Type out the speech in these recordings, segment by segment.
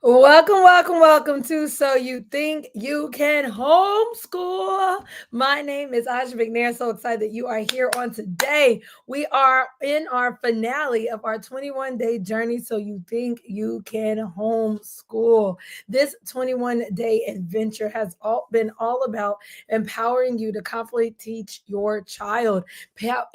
Welcome to So You Think You Can Homeschool. My name is Aja McNair. So excited that you are here on today. We are in our finale of our 21-day journey. So You Think You Can Homeschool. This 21-day adventure has been all about empowering you to confidently teach your child,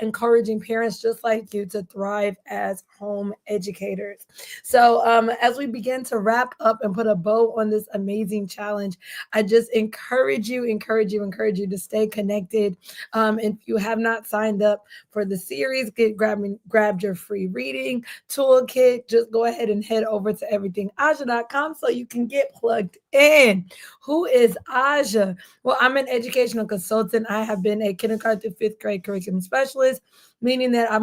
encouraging parents just like you to thrive as home educators. So, as we begin to wrap up and put a bow on this amazing challenge, I just encourage you to stay connected. If you have not signed up for the series, grabbed your free reading toolkit. Just go ahead and head over to everythingaja.com so you can get plugged in. Who is Aja? Well, I'm an educational consultant. I have been a kindergarten through fifth grade curriculum specialist, meaning that I've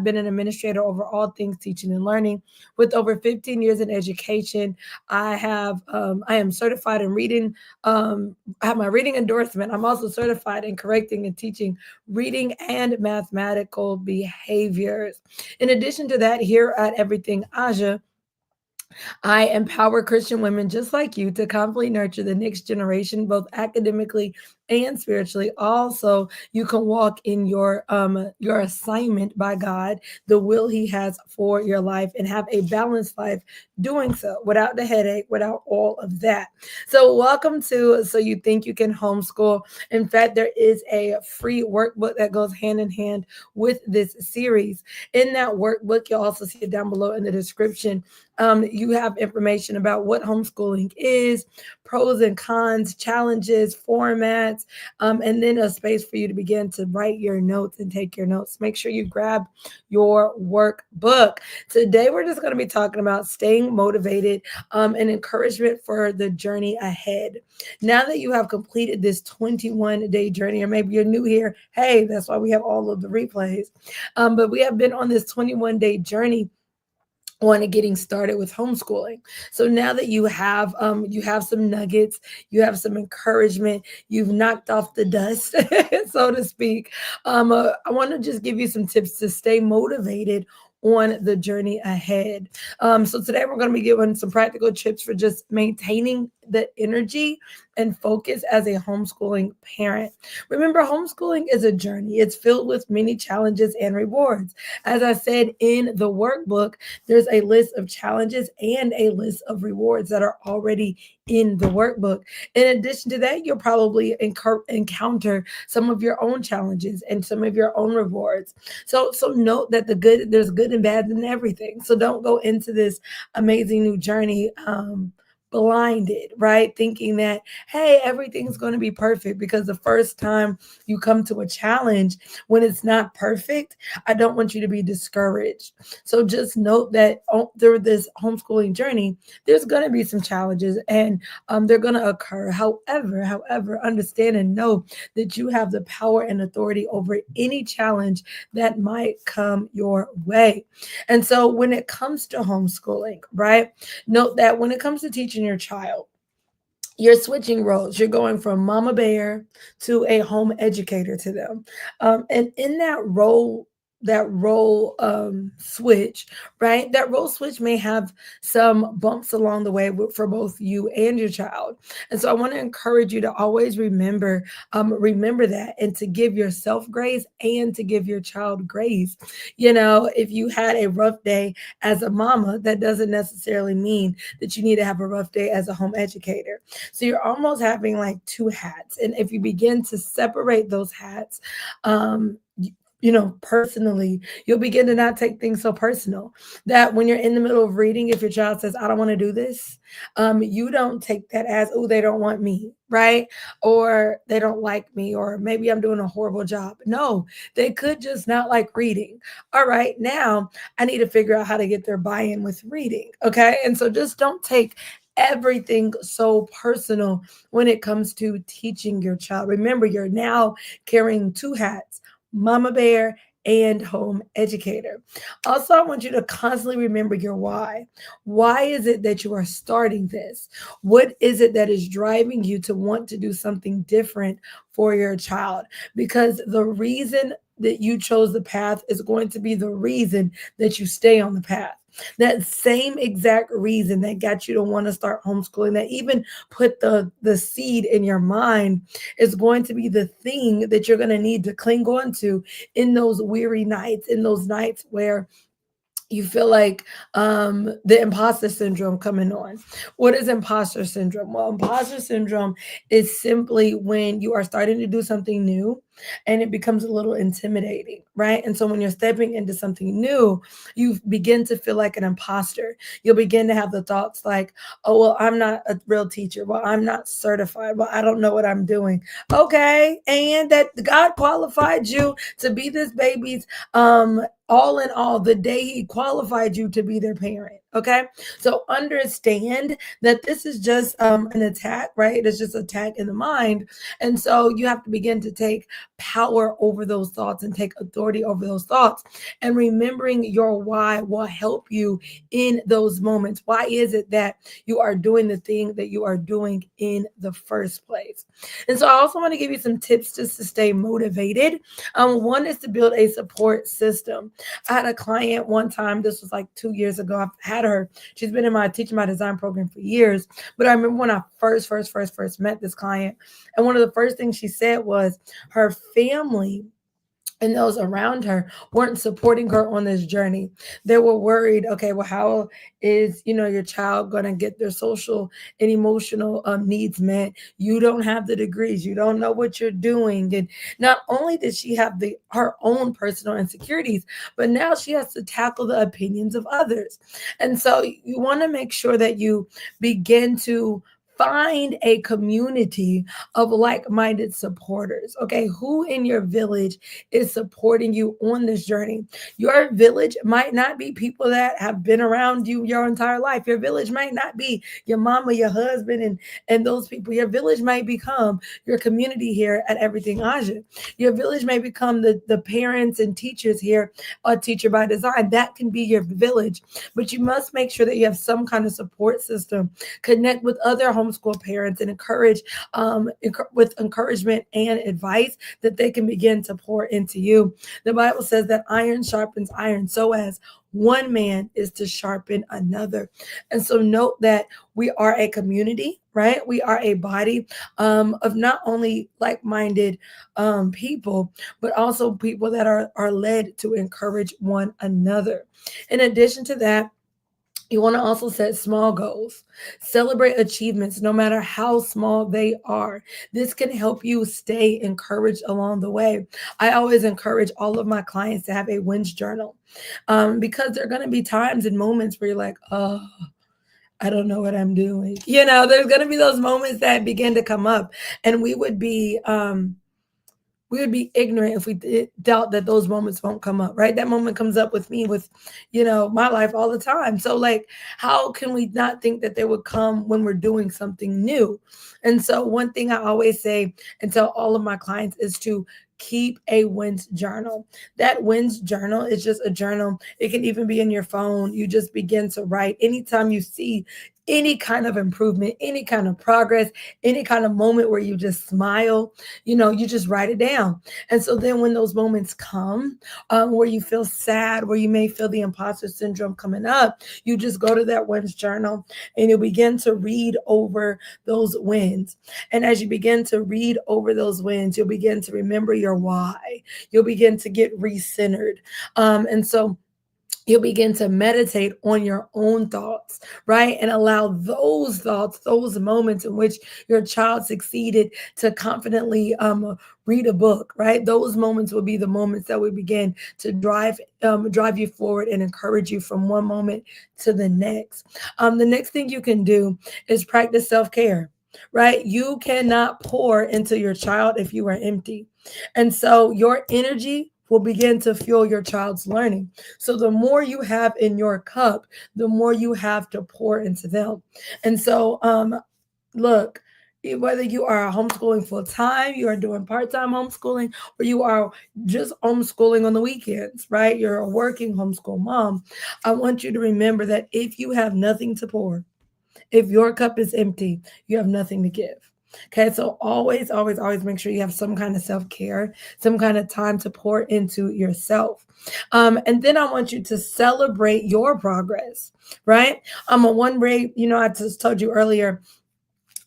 been an administrator over all things teaching and learning with over 15 years in education. I am certified in reading. I have my reading endorsement. I'm also certified in correcting and teaching reading and mathematical behaviors. In addition to that, here at Everything Aja, I empower Christian women just like you to confidently nurture the next generation, both academically and spiritually. Also, you can walk in your assignment by God, the will He has for your life, and have a balanced life doing so without the headache, without all of that. So, welcome to So You Think You Can Homeschool. In fact, there is a free workbook that goes hand in hand with this series. In that workbook, you'll also see it down below in the description. You have information about what homeschooling is, pros and cons, challenges, formats, and then a space for you to begin to write your notes and take your notes. Make sure you grab your workbook. Today, we're just going to be talking about staying motivated and encouragement for the journey ahead. Now that you have completed this 21-day journey, or maybe you're new here, hey, that's why we have all of the replays. But we have been on this 21-day journey on getting started with homeschooling. So now that you have some nuggets, you have some encouragement, you've knocked off the dust, so to speak. I want to just give you some tips to stay motivated on the journey ahead. So today we're going to be giving some practical tips for just maintaining the energy and focus as a homeschooling parent. Remember, homeschooling is a journey. It's filled with many challenges and rewards. As I said in the workbook, there's a list of challenges and a list of rewards that are already in the workbook. In addition to that, you'll probably encounter some of your own challenges and some of your own rewards. So note that there's good and bad in everything. So don't go into this amazing new journey blinded, right? Thinking that, hey, everything's going to be perfect, because the first time you come to a challenge when it's not perfect, I don't want you to be discouraged. So just note that through this homeschooling journey, there's going to be some challenges, and they're going to occur. However, understand and know that you have the power and authority over any challenge that might come your way. And so when it comes to homeschooling, right, note that when it comes to teaching your child, you're switching roles. You're going from mama bear to a home educator to them. And in that role switch, right? That role switch may have some bumps along the way for both you and your child. And so I want to encourage you to always remember that, and to give yourself grace and to give your child grace. You know, if you had a rough day as a mama, that doesn't necessarily mean that you need to have a rough day as a home educator. So you're almost having like two hats. And if you begin to separate those hats, personally, you'll begin to not take things so personal. That when you're in the middle of reading, if your child says, I don't want to do this, you don't take that as, oh, they don't want me, right? Or they don't like me, or maybe I'm doing a horrible job. No, they could just not like reading. All right, now I need to figure out how to get their buy in with reading. Okay. And so just don't take everything so personal when it comes to teaching your child. Remember, you're now carrying two hats: mama bear and home educator. Also, I want you to constantly remember your why. Why is it that you are starting this? What is it that is driving you to want to do something different for your child? Because the reason that you chose the path is going to be the reason that you stay on the path. That same exact reason that got you to want to start homeschooling, that even put the seed in your mind, is going to be the thing that you're going to need to cling on to in those weary nights, in those nights where you feel like the imposter syndrome coming on. What is imposter syndrome? Well, imposter syndrome is simply when you are starting to do something new and it becomes a little intimidating, right? And so when you're stepping into something new, you begin to feel like an imposter. You'll begin to have the thoughts like, oh, well, I'm not a real teacher. Well, I'm not certified. Well, I don't know what I'm doing. Okay. And that God qualified you to be this baby's all in all the day he qualified you to be their parent. Okay, so understand that this is just an attack, right? It's just attack in the mind. And so you have to begin to take power over those thoughts and take authority over those thoughts. And remembering your why will help you in those moments. Why is it that you are doing the thing that you are doing in the first place? And so I also want to give you some tips just to stay motivated. One is to build a support system. I had a client one time, this was like 2 years ago. I've had her, she's been in my teaching my design program for years. But I remember when I first met this client, and one of the first things she said was her family and those around her weren't supporting her on this journey. They were worried, okay, well, how is, your child going to get their social and emotional needs met? You don't have the degrees. You don't know what you're doing. And not only did she have her own personal insecurities, but now she has to tackle the opinions of others. And so you want to make sure that you begin to find a community of like-minded supporters. Okay, who in your village is supporting you on this journey? Your village might not be people that have been around you your entire life. Your village might not be your mama, your husband, and those people. Your village might become your community here at Everything Aja. Your village may become the parents and teachers here at Teacher by Design. That can be your village, but you must make sure that you have some kind of support system. Connect with other homeschool parents and encourage with encouragement and advice that they can begin to pour into you. The Bible says that iron sharpens iron, so as one man is to sharpen another. And so note that we are a community, right? We are a body of not only like-minded people, but also people that are led to encourage one another. In addition to that, you want to also set small goals. Celebrate achievements, no matter how small they are. This can help you stay encouraged along the way. I always encourage all of my clients to have a wins journal because there are going to be times and moments where you're like, oh, I don't know what I'm doing. There's going to be those moments that begin to come up, and we would be ignorant if we doubt that those moments won't come up, right? That moment comes up with me with, my life all the time. So like, how can we not think that they would come when we're doing something new? And so one thing I always say and tell all of my clients is to keep a wins journal. That wins journal is just a journal. It can even be in your phone. You just begin to write anytime you see any kind of improvement, any kind of progress, any kind of moment where you just smile, you just write it down. And so then when those moments come where you feel sad, where you may feel the imposter syndrome coming up, you just go to that wins journal and you begin to read over those wins. And as you begin to read over those wins, you'll begin to remember your why. You'll begin to get recentered. And so you'll begin to meditate on your own thoughts, right? And allow those thoughts, those moments in which your child succeeded, to confidently read a book, right? Those moments will be the moments that will begin to drive you forward and encourage you from one moment to the next. The next thing you can do is practice self-care, right? You cannot pour into your child if you are empty. And so your energy will begin to fuel your child's learning. So the more you have in your cup, the more you have to pour into them. And so, look, whether you are homeschooling full time, you are doing part-time homeschooling, or you are just homeschooling on the weekends, right? You're a working homeschool mom. I want you to remember that if you have nothing to pour, if your cup is empty, you have nothing to give. Okay, so always, always, always make sure you have some kind of self care, some kind of time to pour into yourself. And then I want you to celebrate your progress, right? A one way, I just told you earlier,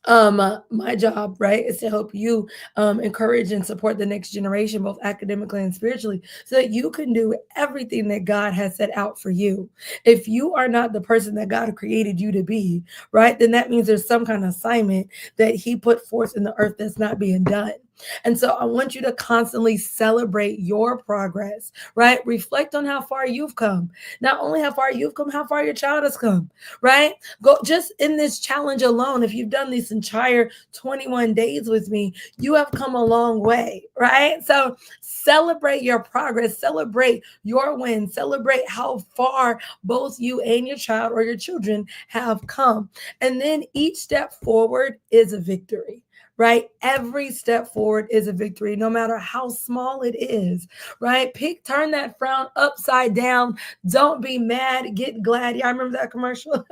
my job, right, is to help you encourage and support the next generation both academically and spiritually so that you can do everything that God has set out for you. If you are not the person that God created you to be, right, then that means there's some kind of assignment that he put forth in the earth that's not being done. And so I want you to constantly celebrate your progress, right? Reflect on how far you've come. Not only how far you've come, how far your child has come, right? Go just in this challenge alone. If you've done these entire 21 days with me, you have come a long way, right? So celebrate your progress, celebrate your wins, celebrate how far both you and your child or your children have come. And then each step forward is a victory, right? Every step forward is a victory, no matter how small it is, right? Turn that frown upside down. Don't be mad, get glad. Yeah, I remember that commercial.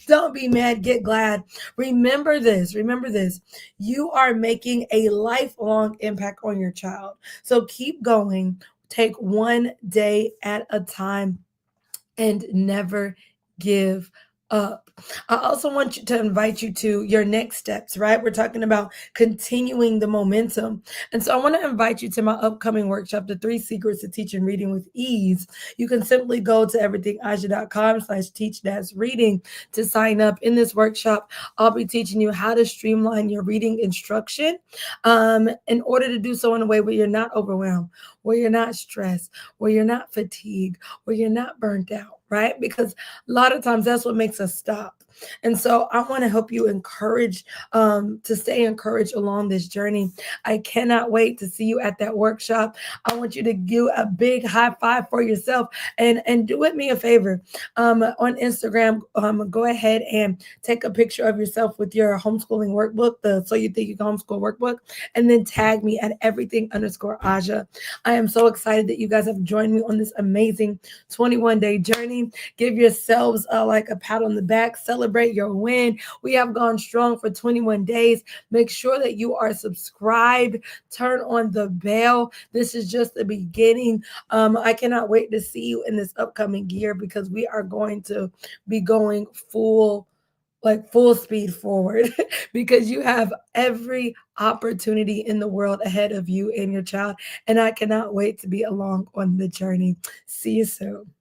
Don't be mad, get glad. Remember this. You are making a lifelong impact on your child. So keep going. Take one day at a time and never give up. I also want you to invite you to your next steps, right? We're talking about continuing the momentum. And so I want to invite you to my upcoming workshop, The 3 Secrets to Teaching Reading with Ease. You can simply go to everythingaja.com/teach-reading to sign up. In this workshop, I'll be teaching you how to streamline your reading instruction in order to do so in a way where you're not overwhelmed, where you're not stressed, where you're not fatigued, where you're not burnt out, right? Because a lot of times that's what makes us stop. And so I want to help you to stay encouraged along this journey. I cannot wait to see you at that workshop. I want you to give a big high five for yourself and do me a favor. On Instagram, go ahead and take a picture of yourself with your homeschooling workbook, the So You Think You Can Homeschool workbook, and then tag me at everything_Aja. I am so excited that you guys have joined me on this amazing 21-day journey. Give yourselves like a pat on the back. Celebrate your win. We have gone strong for 21 days. Make sure that you are subscribed. Turn on the bell. This is just the beginning. I cannot wait to see you in this upcoming year because we are going to be going full speed forward because you have every opportunity in the world ahead of you and your child. And I cannot wait to be along on the journey. See you soon.